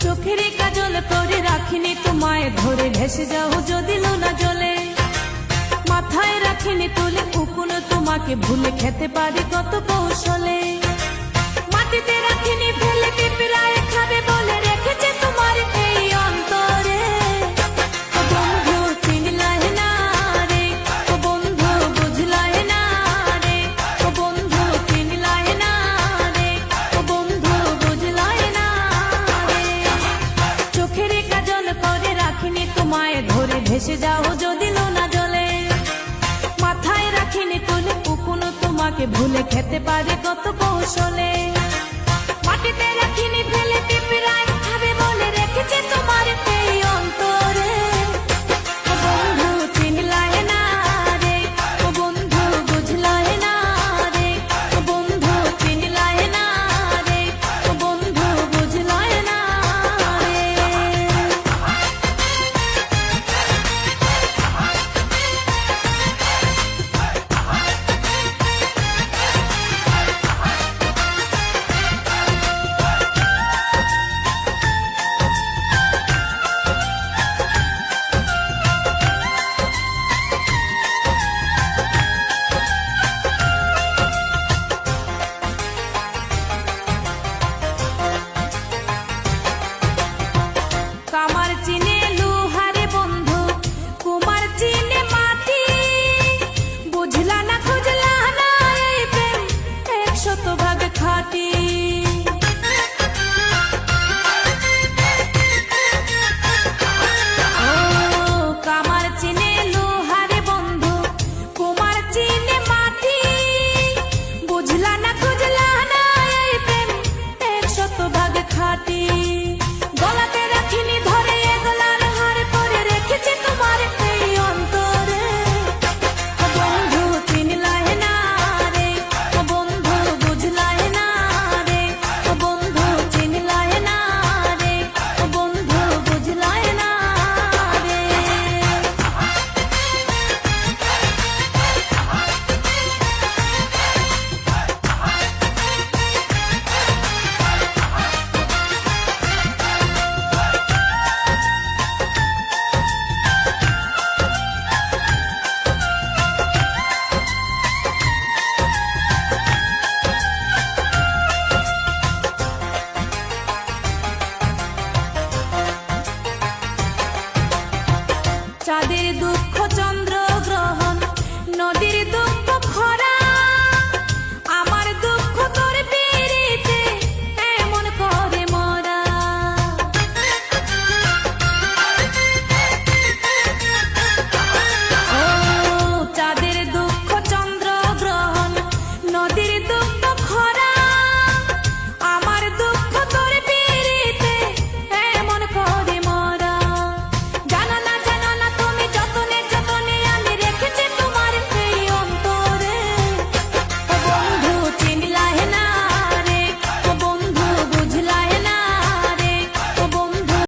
চোখের কাজল করে রাখিনি তোমায় ধরে ভেসে যাও যদি লোনা জলে মাথায় রাখিনি তুলে উকুন তোমাকে ভুলে খেতে পারি কত কৌশলে মাটিতে রাখিনি ফেলে পিঁপড়ায় খাবে বলে রেখেছে তোমার এই অন্তরে ও বন্ধু চিনলাই না রে ও বন্ধু বুঝলাই না রে ও বন্ধু চিনলাই না রে ও বন্ধু বুঝলাই না রে চোখের কাজল করে রাখিনি তোমায় ধরে ভেসে যাও যদি লোনা জলে মাথায় রাখিনি তুলে উকুন তোমাকে ভুলে খেতে পারে কত কৌশলে মাটিতে রাখিনি ফেলে পিঁপড়া